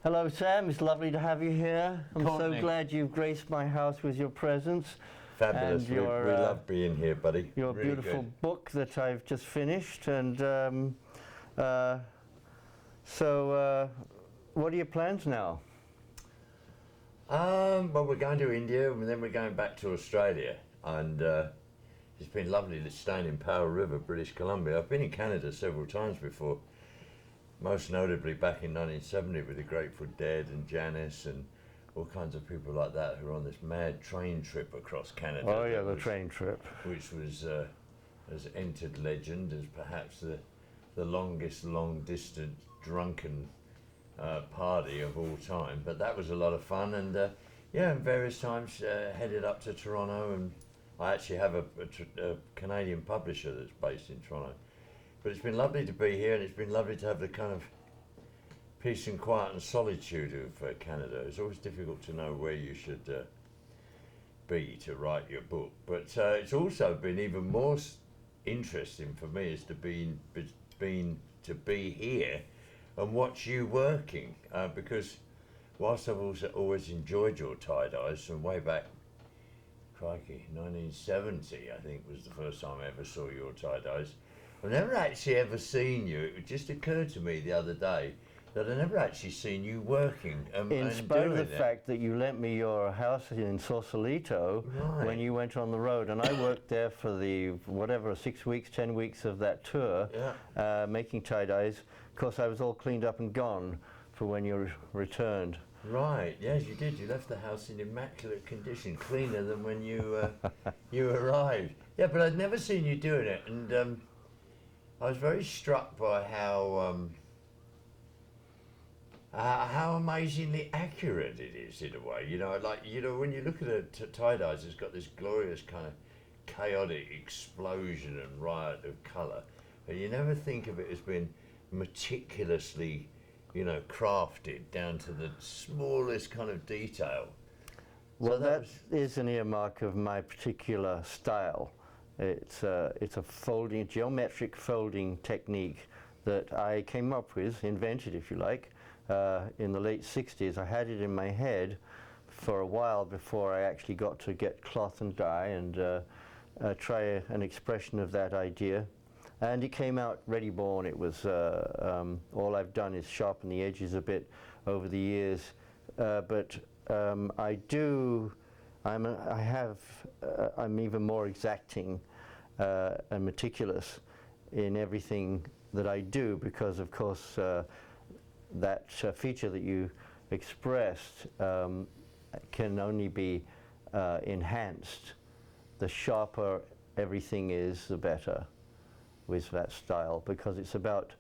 Hello, Sam. It's lovely to have you here. I'm Courtney. so glad you've graced my house with your presence. Fabulous. And your, we love being here, buddy. Your Really beautiful good. book that I've just finished. And what are your plans now? Well, we're going to India and then we're going back to Australia. And it's been lovely staying in Powell River, British Columbia. I've been in Canada several times before, most notably back in 1970 with the Grateful Dead and Janis and all kinds of people like that who were on this mad train trip across Canada. Oh yeah, the train trip. Which was has entered legend as perhaps the longest long-distance drunken party of all time. But that was a lot of fun, and yeah, various times headed up to Toronto, and I actually have a Canadian publisher that's based in Toronto. But it's been lovely to be here, and it's been lovely to have the kind of peace and quiet and solitude of Canada. It's always difficult to know where you should be to write your book, but it's also been even more interesting for me as to to be here and watch you working, because whilst I've also always enjoyed your tie-dyes from way back, crikey, 1970 I think was the first time I ever saw your tie-dyes. I've never actually ever seen you. It just occurred to me the other day that I've never actually seen you working. In spite of the fact that you lent me your house in Sausalito when you went on the road, and I worked there for the, whatever, 6 weeks, 10 weeks of that tour, making tie-dyes. Of course, I was all cleaned up and gone for when you returned. Right, yes, you did. You left the house in immaculate condition, cleaner than when you you arrived. Yeah, but I'd never seen you doing it, and I was very struck by how amazingly accurate it is in a way. You know, like, you know, when you look at a tie-dyes, it's got this glorious kind of chaotic explosion and riot of colour, and you never think of it as being meticulously, you know, crafted down to the smallest kind of detail. Well, so that is an earmark of my particular style. It's a folding, geometric folding technique that I came up with, invented if you like, in the late 60s. I had it in my head for a while before I actually got to get cloth and dye and try an expression of that idea. And it came out ready born. It was, all I've done is sharpen the edges a bit over the years, but I'm even more exacting and meticulous in everything that I do, because of course that feature that you expressed can only be enhanced. The sharper everything is, the better with that style, because it's about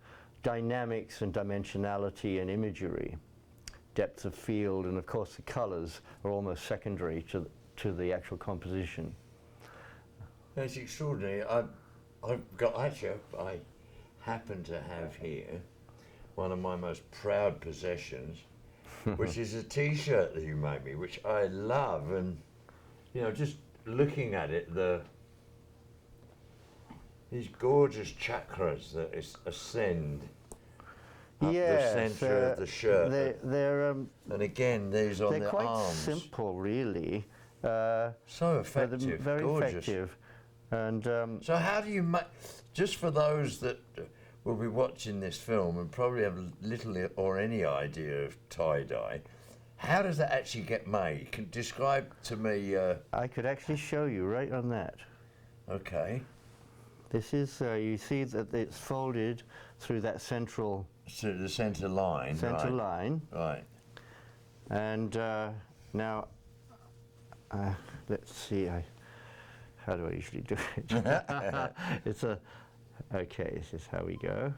dynamics and dimensionality and imagery, depth of field, and of course the colors are almost secondary to the actual composition. That's extraordinary. I happen to have here one of my most proud possessions, which is a T-shirt that you made me, which I love, and you know, just looking at it, these gorgeous chakras that ascend up the centre of the shirt. They're and again, these on the arms. They're quite simple, really. So effective, very gorgeous. Effective. And so how do you make, just for those that will be watching this film and probably have little or any idea of tie-dye, how does that actually get made? Can describe to me. I could actually show you right on that. Okay. This is, you see that it's folded through that central... So the centre line. Centre line. Right. And now, let's see, how do I usually do it? Okay, this is how we go.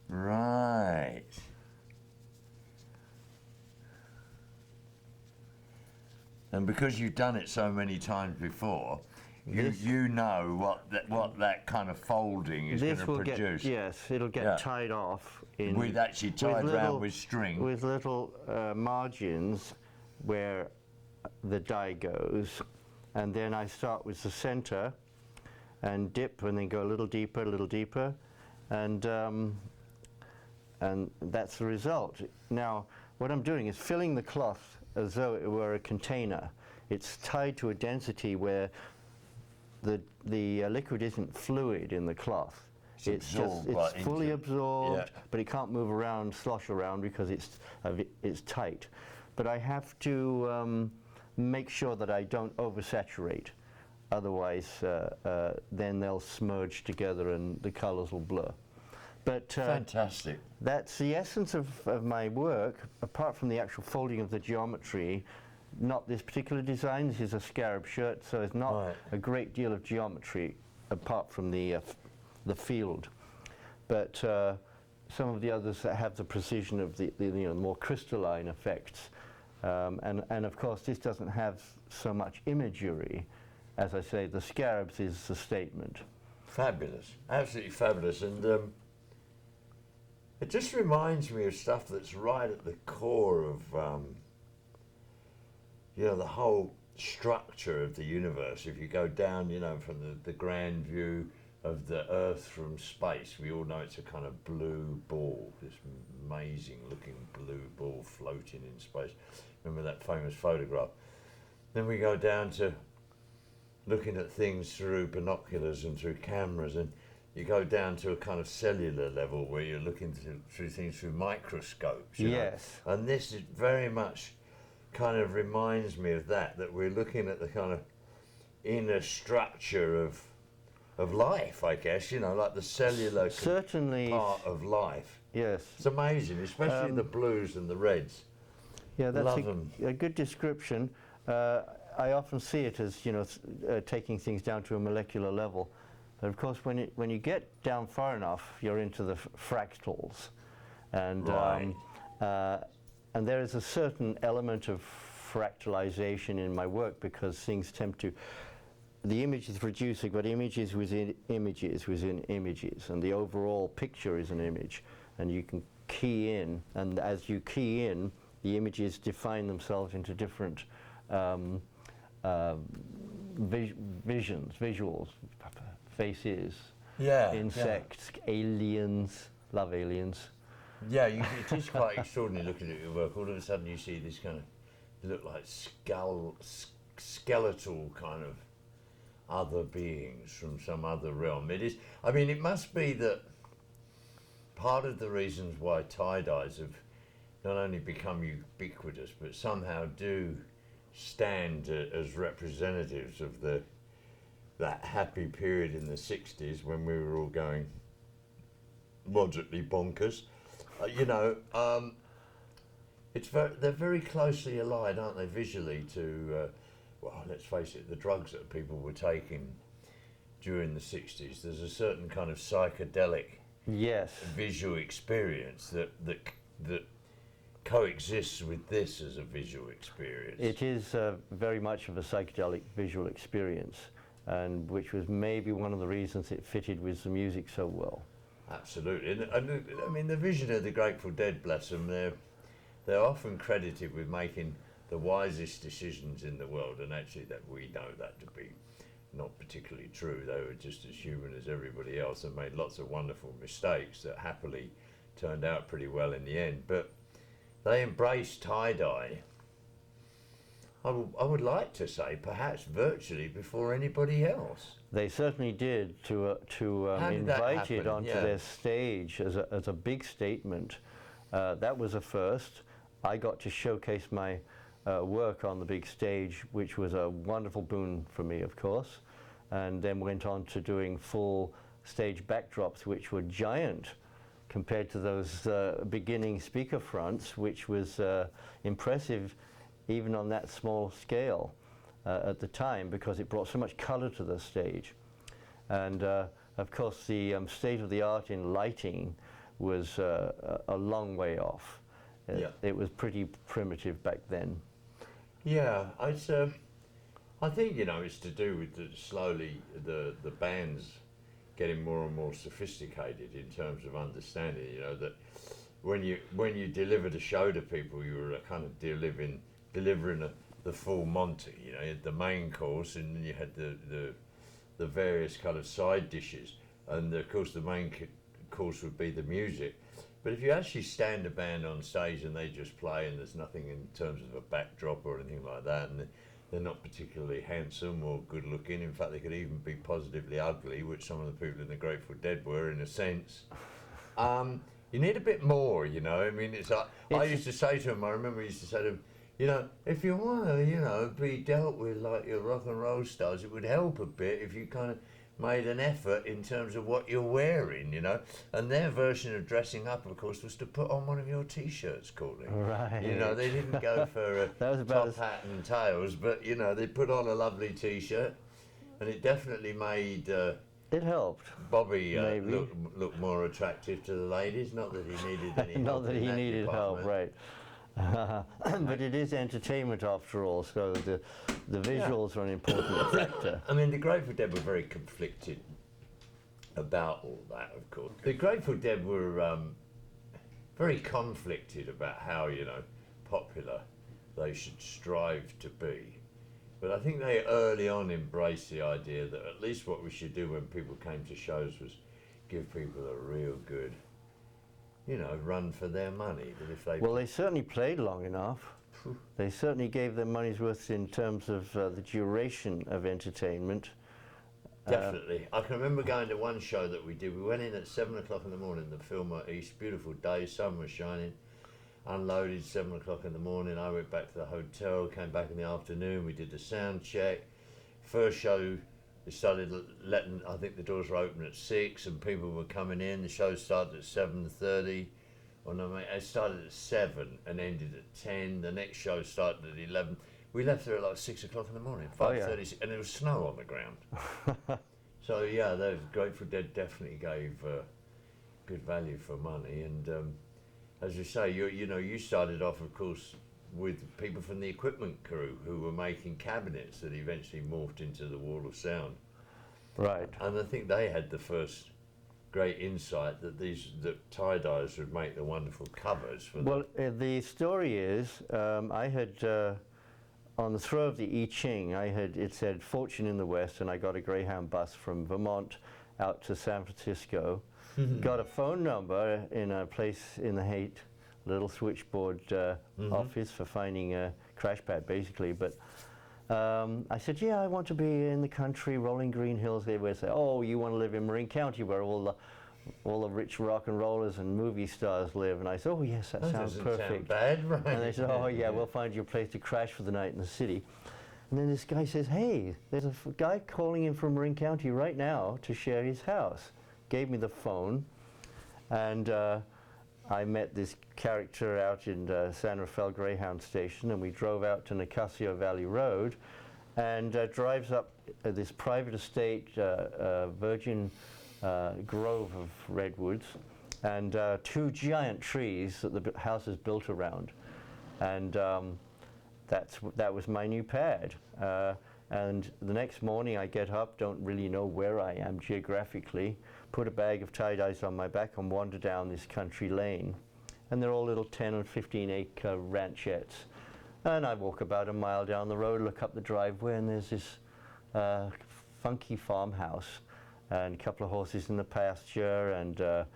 Right. And because you've done it so many times before, you know what that kind of folding is going to produce. Yes, it'll get tied off. With actually tied round with string. With little margins where the dye goes. And then I start with the center and dip and then go a little deeper, and and that's the result. Now, what I'm doing is filling the cloth as though it were a container. It's tied to a density where the liquid isn't fluid in the cloth. It's absorbed right it's fully into- absorbed, yeah. but it can't move around, slosh around because it's tight. But I have to make sure that I don't oversaturate. Otherwise, then they'll smudge together and the colors will blur. But Fantastic. that's the essence of my work, apart from the actual folding of the geometry. Not this particular design. This is a scarab shirt, so it's not Right. a great deal of geometry apart from the field. But some of the others that have the precision of the more crystalline effects. And of course, this doesn't have so much imagery. As I say, the scarabs is the statement. Fabulous, absolutely fabulous, and it just reminds me of stuff that's right at the core of the whole structure of the universe. If you go down, from the grand view of the Earth from space, we all know it's a kind of blue ball, this amazing looking blue ball floating in space. Remember that famous photograph? Then we go down to looking at things through binoculars and through cameras, and you go down to a kind of cellular level where you're looking through things through microscopes. you know. Yes. And this is very much kind of reminds me of that we're looking at the kind of inner structure of life, I guess, like the cellular Certainly. part of life. Yes. It's amazing, especially the blues and the reds. Yeah, that's Love 'em. a good description. I often see it as taking things down to a molecular level, but of course when you get down far enough, you're into the fractals, and Right. and there is a certain element of fractalization in my work because things tend to. The image is producing, but images within images within images, and the overall picture is an image, and you can key in, and as you key in, the images define themselves into different visuals, faces, Yeah. insects, aliens. Love aliens. Yeah, it is quite extraordinary looking at your work. All of a sudden you see this kind of, look like skeletal kind of other beings from some other realm. It is, it must be that part of the reasons why tie-dyes have not only become ubiquitous, but somehow do stand as representatives of that happy period in the 60s when we were all going moderately bonkers. They're very closely allied, aren't they, visually to, let's face it, the drugs that people were taking during the 60s. There's a certain kind of psychedelic Yes. visual experience that coexists with this as a visual experience. It is very much of a psychedelic visual experience, and which was maybe one of the reasons it fitted with the music so well. Absolutely, and the vision of the Grateful Dead, bless them, they're often credited with making the wisest decisions in the world, and actually that we know that to be not particularly true. They were just as human as everybody else and made lots of wonderful mistakes that happily turned out pretty well in the end. But they embraced tie-dye, I would like to say, perhaps virtually before anybody else. They certainly did to How did that invite it happen? onto Yeah. their stage as a big statement. That was a first. I got to showcase my work on the big stage, which was a wonderful boon for me, of course, and then went on to doing full stage backdrops, which were giant compared to those beginning speaker fronts, which was impressive even on that small scale at the time, because it brought so much color to the stage. And of course the state of the art in lighting was a long way off. Yeah. It was pretty primitive back then. Yeah, I think it's to do with the bands getting more and more sophisticated in terms of understanding. That when you delivered a show to people, you were kind of delivering the full Monty. You had the main course, and then you had the various kind of side dishes, and of course the main course would be the music. But if you actually stand a band on stage and they just play and there's nothing in terms of a backdrop or anything like that, and they're not particularly handsome or good looking, in fact they could even be positively ugly, which some of the people in the Grateful Dead were in a sense, you need a bit more, you know. I mean, it's like, I used to say to them, I remember I used to say to them, you know, if you want to, you know, be dealt with like your rock and roll stars, it would help a bit if you kind of made an effort in terms of what you're wearing, you know. And their version of dressing up, of course, was to put on one of your T-shirts, Courtney. Right. You know, they didn't go for That was about top hat and tails, but, you know, they put on a lovely T-shirt, and it definitely made it helped. Bobby Maybe. look more attractive to the ladies. Not that he needed any help. Not that in he needed help, department. right. But it is entertainment after all, so the visuals are an important factor. I mean, the Grateful Dead were very conflicted about all that, of course. The Grateful Dead were very conflicted about how, you know, popular they should strive to be. But I think they early on embraced the idea that at least what we should do when people came to shows was give people a real good, you know, run for their money. That if they Well, they certainly played long enough. They certainly gave their money's worth in terms of the duration of entertainment. Definitely. I can remember going to one show that we did. We went in at 7 o'clock in the morning, the Fillmore East, beautiful day, sun was shining, unloaded 7 o'clock in the morning. I went back to the hotel, came back in the afternoon, we did the sound check. First show, they started letting, I think the doors were open at 6 and people were coming in. The show started at 7:30. Well, no, mate, it started at 7 and ended at 10. The next show started at 11. We left there at like 6 o'clock in the morning, 5:30, and there was snow on the ground. So yeah, the Grateful Dead definitely gave good value for money. And as you say, you know, you started off, of course, with people from the equipment crew who were making cabinets that eventually morphed into the Wall of Sound. Right. And I think they had the first great insight that that tie-dyes would make the wonderful covers for Well, the story is, I had, on the throw of the I Ching, it said Fortune in the West, and I got a Greyhound bus from Vermont out to San Francisco. Got a phone number in a place in the Haight, little switchboard office for finding a crash pad, basically. But I said, yeah, I want to be in the country, rolling green hills. They would say, oh, you want to live in Marin County where all the rich rock and rollers and movie stars live. And I said, oh, yes, that sounds perfect. Sound bad, right? And they said, oh, yeah, we'll find you a place to crash for the night in the city. And then this guy says, hey, there's a guy calling in from Marin County right now to share his house. Gave me the phone, and I met this character out in San Rafael Greyhound Station, and we drove out to Nicasio Valley Road, and drives up this private estate, virgin grove of redwoods, and 2 giant trees that the house is built around. And that was my new pad. And the next morning I get up, don't really know where I am geographically, put a bag of tie-dyes on my back and wander down this country lane. And they're all little 10 and 15 acre ranchettes. And I walk about a mile down the road, look up the driveway, and there's this funky farmhouse and a couple of horses in the pasture, and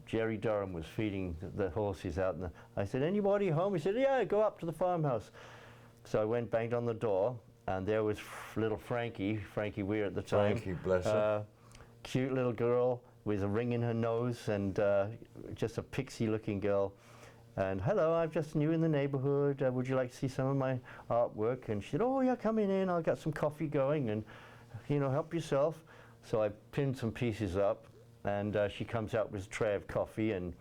Jerry Durham was feeding the horses out. And I said, anybody home? He said, yeah, go up to the farmhouse. So I went, banged on the door, and there was little Frankie Weir at the time. Frankie, bless her. Cute little girl with a ring in her nose, and just a pixie-looking girl. And hello, I'm just new in the neighborhood. Would you like to see some of my artwork? And she said, oh yeah, come in. I'll get some coffee going, and you know, help yourself. So I pinned some pieces up, and she comes out with a tray of coffee, and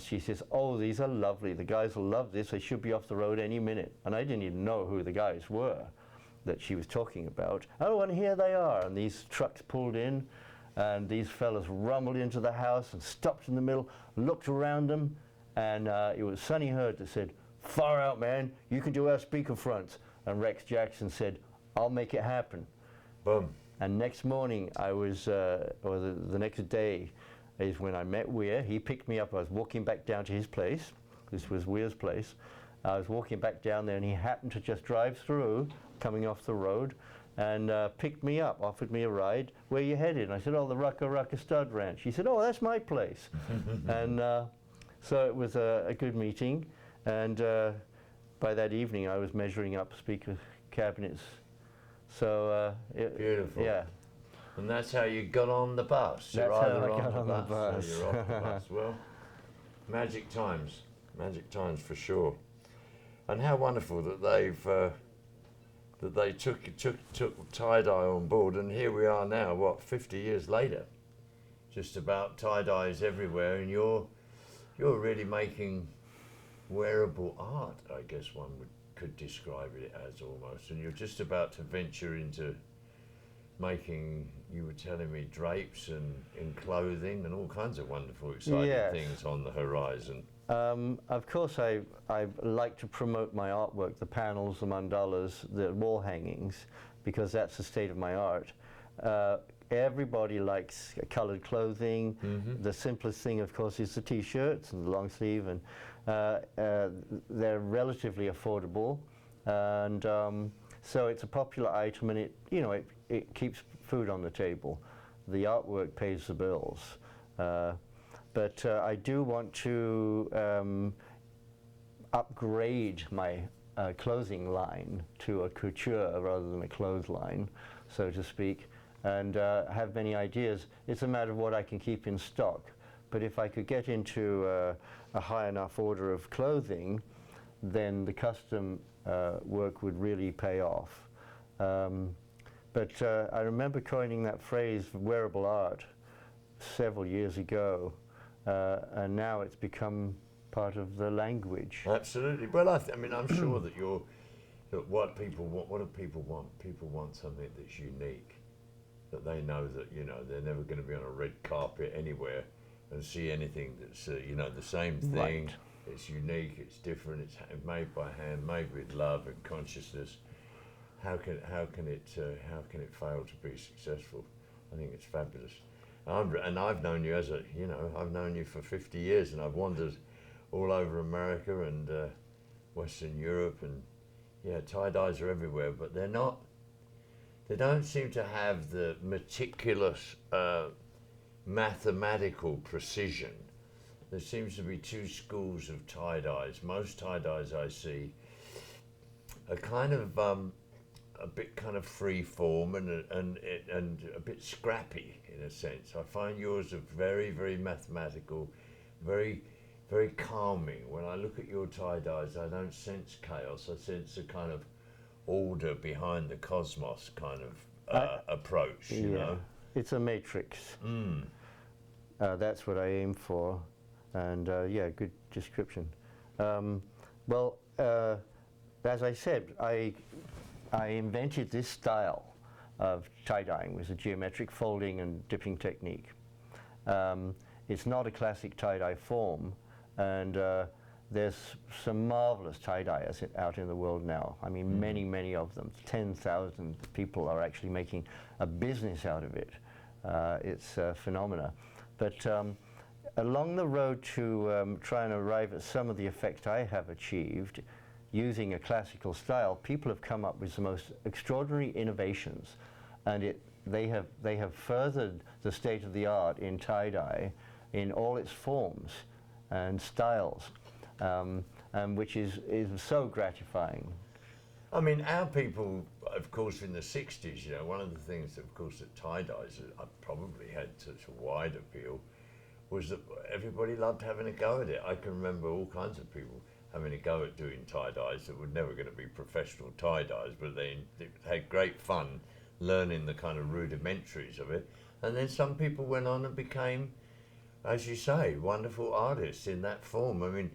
she says, oh, these are lovely. The guys will love this. They should be off the road any minute. And I didn't even know who the guys were that she was talking about. Oh, and here they are. And these trucks pulled in, and these fellas rumbled into the house and stopped in the middle, looked around them, and it was Sonny Hurd that said, far out, man, you can do our speaker fronts. And Rex Jackson said, I'll make it happen. Boom. And next morning, I was, or the next day, is when I met Weir. He picked me up. I was walking back down to his place. This was Weir's place. I was walking back down there, and he happened to just drive through, coming off the road, and picked me up, offered me a ride. Where you headed? And I said, oh, the Rucka Rucka Stud Ranch. He said, oh, that's my place. And so it was a good meeting, and by that evening I was measuring up speaker cabinets. So Beautiful. yeah. And that's how you got on the bus. That's You're how either I got on the or bus. you're off the bus. Well, magic times for sure. And how wonderful that they took tie-dye on board, and here we are now, what, 50 years later, just about tie-dyes everywhere, and you're really making wearable art, I guess could describe it as, almost, and you're just about to venture into making, you were telling me, drapes and clothing and all kinds of wonderful, exciting Yes. things on the horizon. Of course, I like to promote my artwork, the panels, the mandalas, the wall hangings, because that's the state of my art. Everybody likes colored clothing. The simplest thing, of course, is the T-shirts and the long sleeve, and they're relatively affordable, and so it's a popular item, and it keeps food on the table. The artwork pays the bills. But I do want to upgrade my clothing line to a couture rather than a clothesline, so to speak, and have many ideas. It's a matter of what I can keep in stock. But if I could get into a high enough order of clothing, then the custom work would really pay off. But I remember coining that phrase, wearable art, several years ago. And now it's become part of the language. Absolutely. Well, I mean, I'm sure that what people want. What do people want? People want something that's unique, that they know that they're never going to be on a red carpet anywhere and see anything that's the same thing. Right. It's unique. It's different. It's made by hand, made with love and consciousness. How can it fail to be successful? I think it's fabulous. And I've known you I've known you for 50 years, and I've wandered all over America and Western Europe, and tie-dyes are everywhere, but they don't seem to have the meticulous mathematical precision. There seems to be two schools of tie-dyes. Most tie-dyes I see are kind of a bit kind of free form and a bit scrappy in a sense. I find yours are very, very mathematical, very, very calming. When I look at your tie-dyes, I don't sense chaos. I sense a kind of order behind the cosmos kind of approach, you know? It's a matrix. That's what I aim for, and good description. Well, as I said, I invented this style of tie-dyeing with a geometric folding and dipping technique. It's not a classic tie-dye form, and there's some marvelous tie-dyers out in the world now. I mean, many, many of them. 10,000 people are actually making a business out of it. It's a phenomena. But along the road to try and arrive at some of the effect I have achieved, using a classical style, people have come up with the most extraordinary innovations, and they have furthered the state of the art in tie-dye in all its forms and styles, and which is so gratifying. I mean, our people, of course, in the 60s, one of the things, of course, that tie-dyes probably had such a wide appeal was that everybody loved having a go at it. I can remember all kinds of people having a go at doing tie-dyes that were never going to be professional tie-dyes, but they had great fun learning the kind of rudimentaries of it. And then some people went on and became, as you say, wonderful artists in that form. I mean,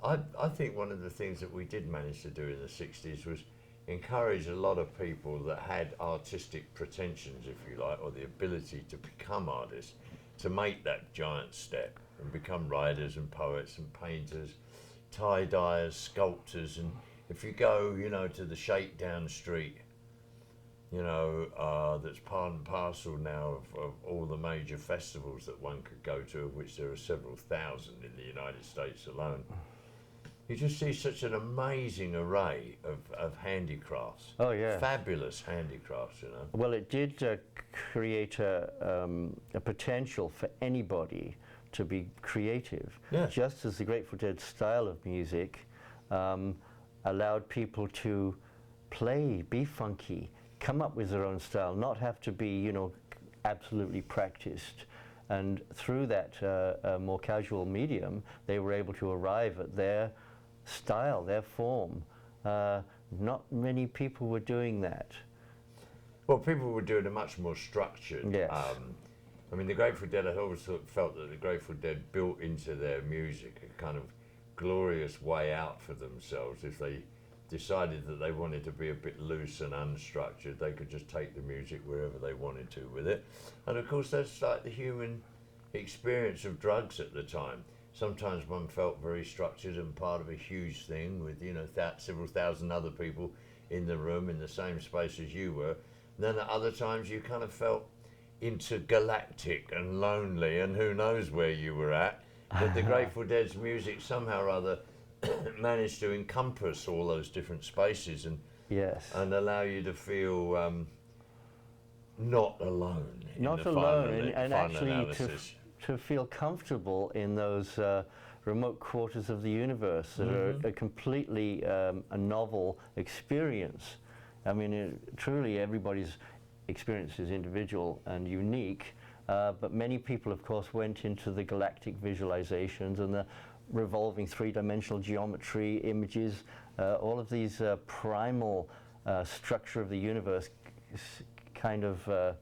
I think one of the things that we did manage to do in the 60s was encourage a lot of people that had artistic pretensions, if you like, or the ability to become artists, to make that giant step and become writers and poets and painters, tie-dyers, sculptors. And if you go, to the Shakedown Street, that's part and parcel now of all the major festivals that one could go to, of which there are several thousand in the United States alone. you just see such an amazing array of handicrafts. Oh, yeah. Fabulous handicrafts, you know. Well, it did create a potential for anybody to be creative, Yeah. just as the Grateful Dead style of music allowed people to play, be funky, come up with their own style, not have to be, you know, absolutely practiced. And through that more casual medium, they were able to arrive at their style, their form. Not many people were doing that. Well, people were doing a much more structured. Yes. I mean, the Grateful Dead, I always felt that the Grateful Dead built into their music a kind of glorious way out for themselves. If they decided that they wanted to be a bit loose and unstructured, they could just take the music wherever they wanted to with it. And of course, that's like the human experience of drugs at the time. Sometimes one felt very structured and part of a huge thing with, you know, several thousand other people in the room in the same space as you were. And then at other times you kind of felt intergalactic and lonely and who knows where you were at. But the Grateful Dead's music somehow or other managed to encompass all those different spaces and Yes. and allow you to feel not alone. Not alone, and actually to feel comfortable in those remote quarters of the universe that are a completely a novel experience. I mean, truly everybody's experience is individual and unique, but many people, of course, went into the galactic visualizations and the revolving three-dimensional geometry images, all of these primal structure of the universe kind of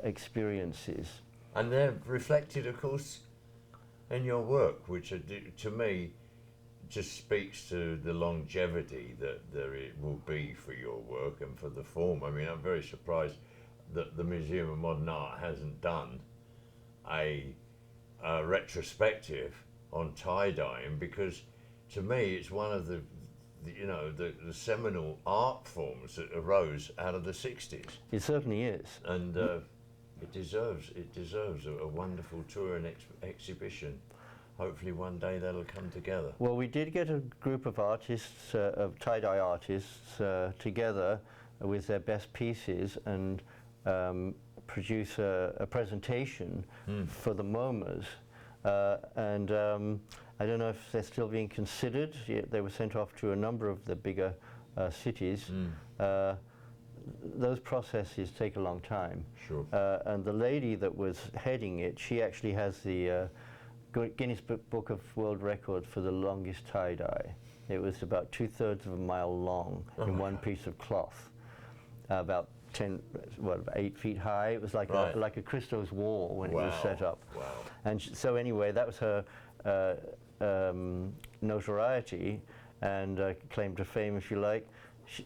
experiences. And they're reflected, of course, in your work, which to me just speaks to the longevity that there will be for your work and for the form. I mean, I'm very surprised that the Museum of Modern Art hasn't done a retrospective on tie-dyeing, because to me it's one of the seminal art forms that arose out of the 60s. It certainly is. And it deserves a wonderful tour and exhibition. Hopefully one day that'll come together. Well, we did get a group of artists, of tie-dye artists, together with their best pieces and produce a presentation for the MoMAs. And I don't know if they're still being considered. They were sent off to a number of the bigger cities. Those processes take a long time. Sure. And the lady that was heading it, she actually has the Guinness Book of World Record for the longest tie-dye. It was about 2/3 of a mile long in one piece of cloth, about 8 feet high. It was like like a Christo's wall when it was set up. Wow. And so anyway, that was her notoriety and claim to fame, if you like.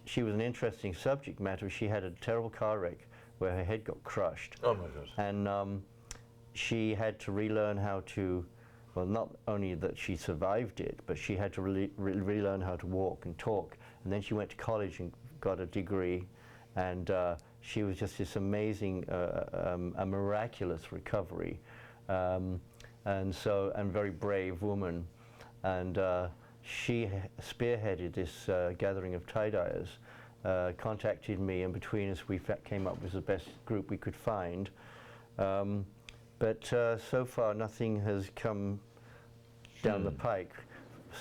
She was an interesting subject matter. She had a terrible car wreck where her head got crushed. Oh my gosh. And she had to relearn how to, well, not only that she survived it, but she had to relearn how to walk and talk. And then she went to college and got a degree. And she was just this amazing, a miraculous recovery. And very brave woman. And she spearheaded this gathering of tie-dyers, contacted me, and between us we came up with the best group we could find. But so far nothing has come down the pike,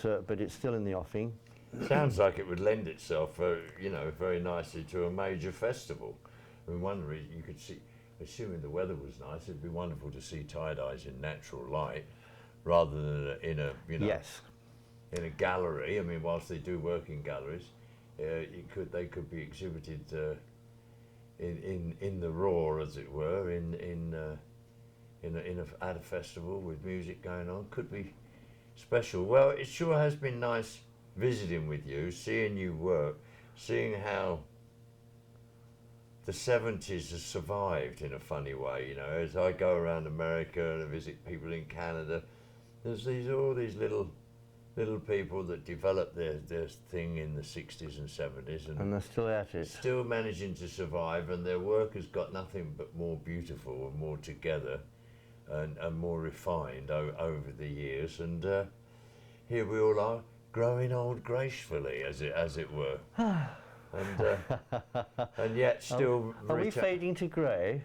but it's still in the offing. Sounds like it would lend itself, very nicely to a major festival. I mean, one reason you could see, assuming the weather was nice, it'd be wonderful to see tie-dyes in natural light, rather than in a Yes. in a gallery. I mean, whilst they do work in galleries, they could be exhibited in the raw, as it were, at a festival with music going on. Could be special. Well, it sure has been nice visiting with you, seeing you work, seeing how the 70s has survived in a funny way. You know, as I go around America and visit people in Canada, there's all these little people that developed their thing in the 60s and 70s, And they're still at it. still managing to survive, and their work has got nothing but more beautiful and more together and more refined over the years. And here we all are, growing old gracefully, as it were, and yet still. Are we fading to grey?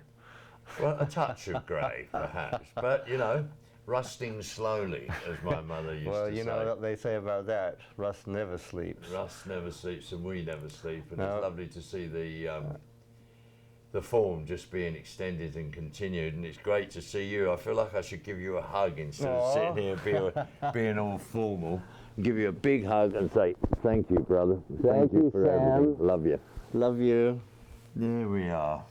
Well, a touch of grey, perhaps, but you know, rusting slowly, as my mother used to say. Well, you know what they say about that. Rust never sleeps. Rust never sleeps, and we never sleep. And No. it's lovely to see the form just being extended and continued. And it's great to see you. I feel like I should give you a hug instead of Aw. sitting here being all formal. Give you a big hug and say thank you, brother. Thank you for Sam. everything. Love you. Love you. There we are.